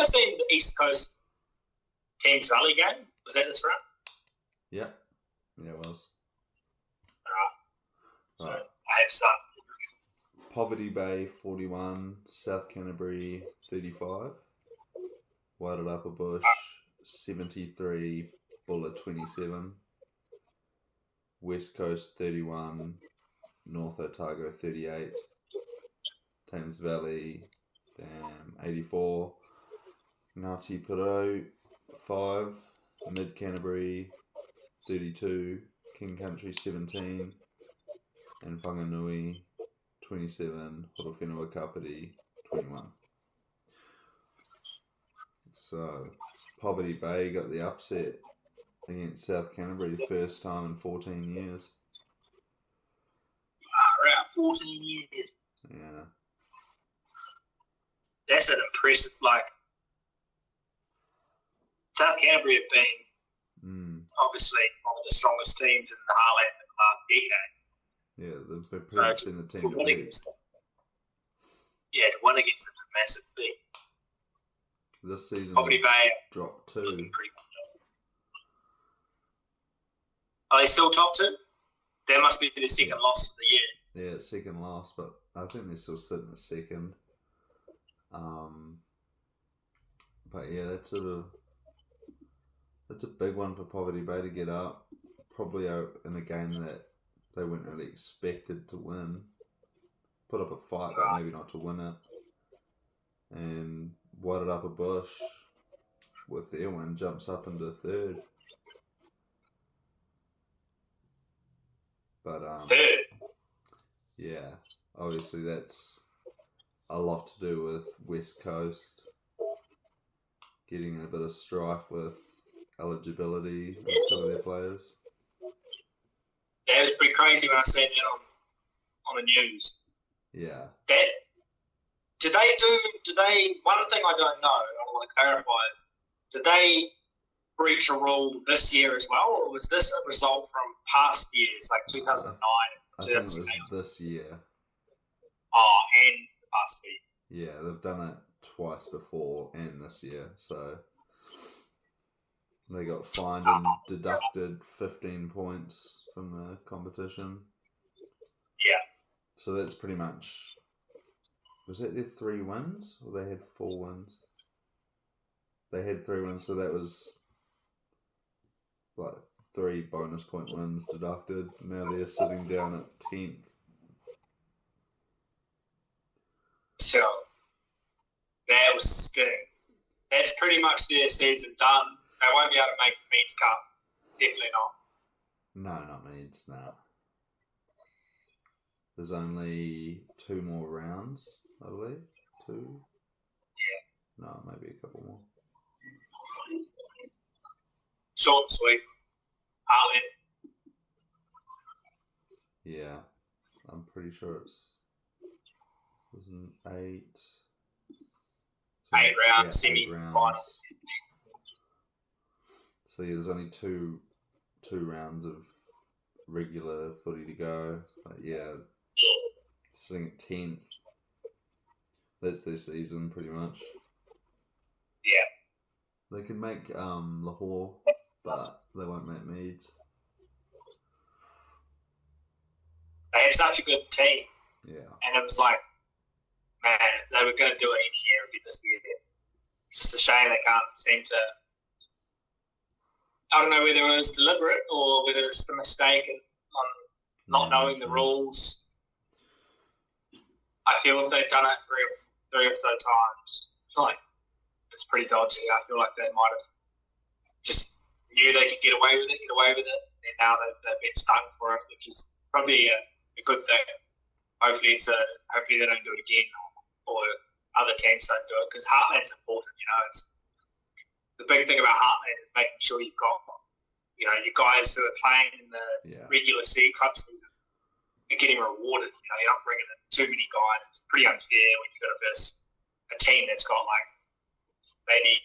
I seen the East Coast Thames Valley game. Was that this round? Yeah, it was. Alright. So I have some. Poverty Bay 41, South Canterbury 35, Wairarapa Bush 73, Bulla 27, West Coast 31, North Otago 38, Thames Valley 84, Ngāti Porou 5, Mid Canterbury 32, King Country 17, and Whanganui 27, Horowhenua Kapiti 21. So, Poverty Bay got the upset against South Canterbury, the first time in 14 years. Around 14 years. Yeah. That's an impressive, South Canterbury have been obviously one of the strongest teams in the Heartland in the last decade. Yeah, they've pretty much been the team to beat. To win against them is a massive feat. This season, Poverty Bay dropped 2. Are they still top 2? That must be the second loss of the year. Yeah, second loss, but I think they're still sitting at second. But yeah, that's a big one for Poverty Bay to get up. Probably in a game that they weren't really expected to win. Put up a fight, but maybe not to win it. And Wairarapa Bush, with their win, jumps up into third. But yeah, obviously that's a lot to do with West Coast getting in a bit of strife with eligibility of some of their players. Yeah, it was pretty crazy when I seen it on the news. Yeah. Did they, one thing I don't know, I want to clarify is, did they breach a rule this year as well, or was this a result from past years, like 2009? I think it was this year. Oh, and past year. Yeah, they've done it twice before and this year, so they got fined and deducted 15 points from the competition. Yeah. So that's pretty much... Was that their 3 wins? Or they had 4 wins? They had 3 wins, so that was 3 bonus point wins deducted. Now they're sitting down at 10th. So, that was sting. That's pretty much their season done. They won't be able to make the Meads Cup. Definitely not. No, not Meads, no. There's only 2 more rounds, I believe. 2? Yeah. No, maybe a couple more. Short and sweet. Heartland. Yeah. I'm pretty sure it was an 8. 8 rounds, yeah, semis, 8 rounds. final. So yeah, there's only two rounds of regular footy to go. But yeah, sitting at 10th. That's their season, pretty much. Yeah. They can make Lahore, but they won't make Meads. They had such a good team. Yeah. And it was like, man, if they were going to do it any year, it'd be this year. It's just a shame they can't seem to... I don't know whether it was deliberate or whether it's just a mistake on not knowing the rules. I feel if they've done it three or so times, I feel like it's pretty dodgy. I feel like they might have just knew they could get away with it, and now they've been stung for it, which is probably a good thing. Hopefully they don't do it again, or other teams don't do it, because Heartland's important. It's the big thing about Heartland is making sure you've got your guys who are playing in the regular club season are getting rewarded. You're not bringing in too many guys. It's pretty unfair when you've got to verse a team that's got maybe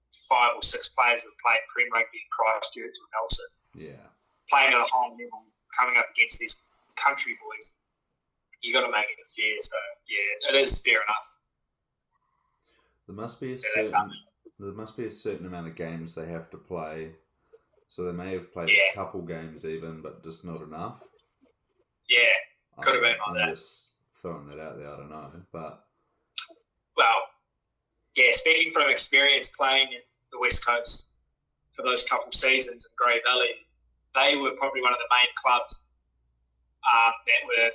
5 or 6 players who have played Prem Rugby in Christchurch or Nelson. Yeah. Playing at a high level, coming up against these country boys, you got to make it fair. So yeah, it is fair enough. There must be a they've done. certain amount of games they have to play. So they may have played Yeah, a couple games even, but just not enough. yeah, could have been like I'm that. just throwing that out there. I don't know, but Well, yeah, speaking from experience playing in the West Coast for those couple seasons in Grey Valley, they were probably one of the main clubs that were that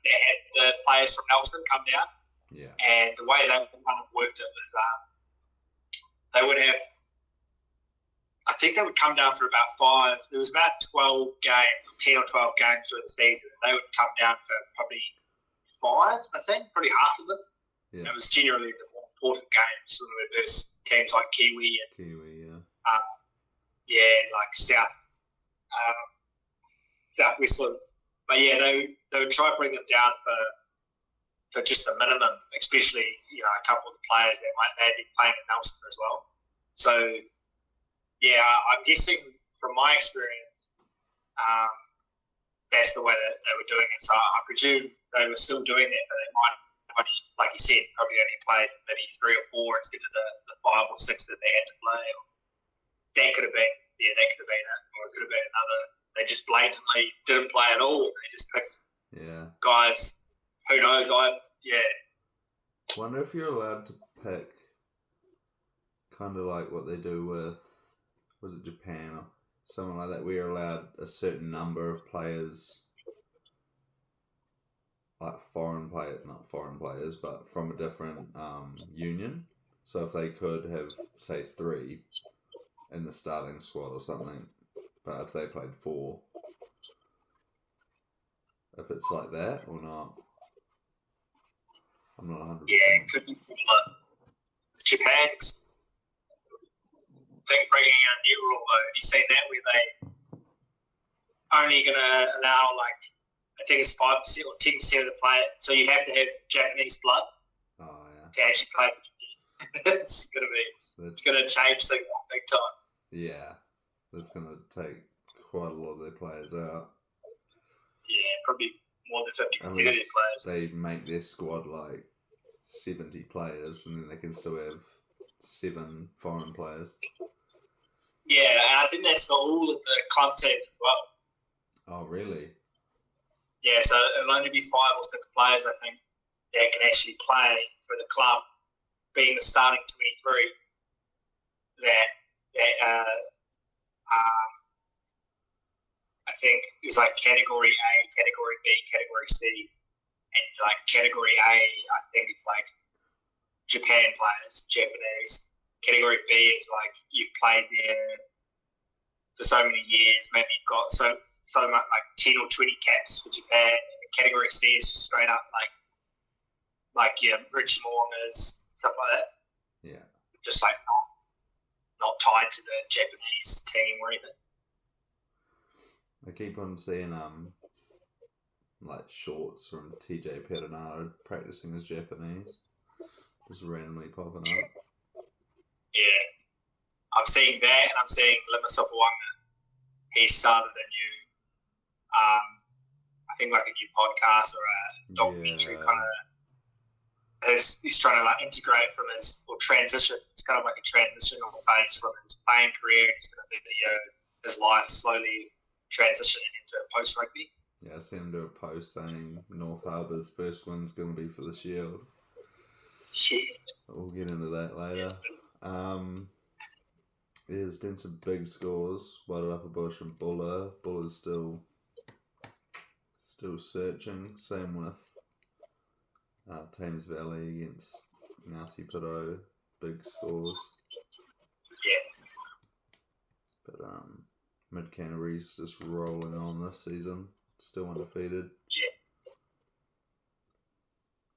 had the players from Nelson come down. yeah, And the way they kind of worked it was they would have, I think they would come down for about 5. There was about 12 games, 10 or 12 games during the season. They would come down for probably 5, I think, probably half of them. yeah. It was generally the more important games versus teams like Kiwi and Yeah. like South Westland. But yeah, they would try to bring them down for just a minimum, especially a couple of the players that they'd be playing at Nelson as well. So yeah, I'm guessing from my experience, that's the way that they were doing it. So I presume they were still doing that, but they might have only, like you said, probably only played maybe 3 or 4 instead of the 5 or 6 that they had to play. That could have been, that could have been it, or it could have been another. They just blatantly didn't play at all. They just picked guys. Who knows? Wonder if you're allowed to pick, kind of like what they do with, was it Japan or something like that? We're allowed a certain number of players, like not foreign players, but from a different union. So if they could have, say, 3 in the starting squad or something, but if they played 4, if it's like that or not, I'm not 100%. Yeah, it could be similar. Japan's think bringing a new rule though. Have you seen that where they only going to allow I think it's 5% or 10% of the player, so you have to have Japanese blood to actually play for Japan. It's going to change things up big time. Yeah, that's going to take quite a lot of their players out. Yeah, probably more than 50% of their players. They make their squad 70 players, and then they can still have 7 foreign players. Yeah, and I think that's for all of the club teams as well. Oh, really? Yeah, so it'll only be 5 or 6 players, I think, that can actually play for the club, being the starting 23. I think it's category A, category B, category C, and category A, I think it's Japan players, Japanese. Category B is you've played there for so many years, maybe you've got so much 10 or 20 caps for Japan. And category C is just straight up your Rich Mormers, stuff like that. Yeah. Just not tied to the Japanese team or anything. I keep on seeing shorts from TJ Perenara practicing as Japanese, just randomly popping up. Yeah, I'm seeing that, and I'm seeing Lima Sopawanga. He started a new, I think a new podcast or a documentary kind of. He's trying to integrate from transition. It's kind of a transitional phase from his playing career. It's going to be his life slowly transitioning into post rugby. Yeah, I seen him do a post saying North Harbour's first win's going to be for the Shield. Yeah. We'll get into that later. There's been some big scores. Waded Upper Bush and Buller. Buller's still searching. Same with Thames Valley against Ngāti Piro. Big scores. Yeah. But Mid Canterbury's just rolling on this season. Still undefeated. Yeah.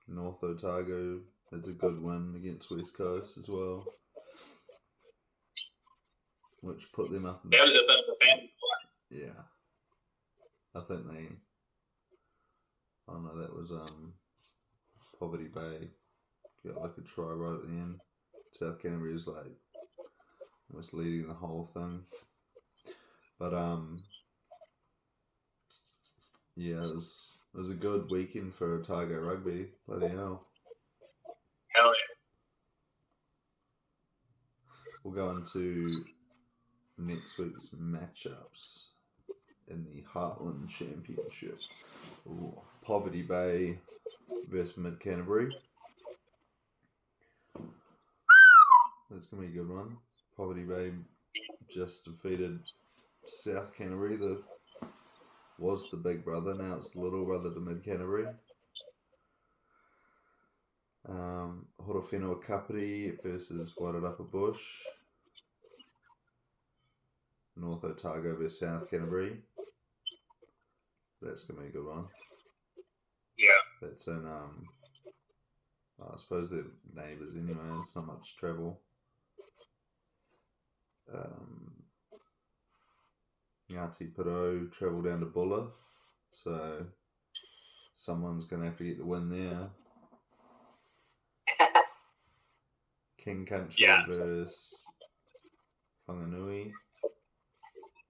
North Otago had a good win against West Coast as well, which put them up. That was a bit of a battle. Yeah. I think that was Poverty Bay got a try right at the end. South Canterbury was almost leading the whole thing. But yeah, it was a good weekend for Otago rugby. Bloody hell. Hell we'll go into next week's matchups in the Heartland Championship. Ooh, Poverty Bay versus Mid Canterbury. That's going to be a good one. Poverty Bay just defeated South Canterbury, was the big brother, now it's the little brother to Mid Canterbury. Horowhenua Kapiti versus Wairarapa Bush. North Otago versus South Canterbury. That's going to be a good one. Yeah. That's in, I suppose they're neighbours anyway, it's not much travel. Ngāti Porou travel down to Bulla, so someone's going to have to get the win there. King Country versus Whanganui,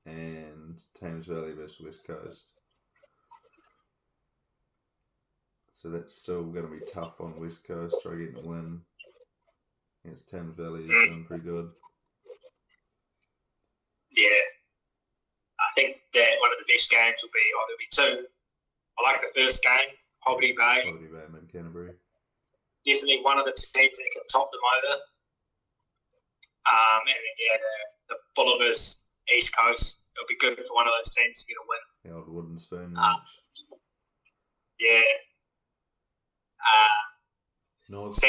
and Thames Valley versus West Coast. So that's still going to be tough on West Coast, try getting a win against Thames Valley is doing pretty good. Yeah. I think that one of the best games will be two. I like the first game, Poverty Bay. Poverty Bay, Mid Canterbury. Definitely one of the teams that can top them over. And then, the Bullivers, East Coast. It'll be good for one of those teams to get a win. The old wooden spoon match. Yeah. North, I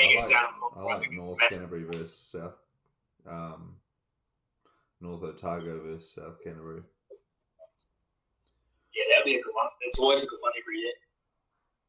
like North Canterbury versus South. North Otago versus South Canterbury. Yeah, that'll be a good one. It's always a good one every year.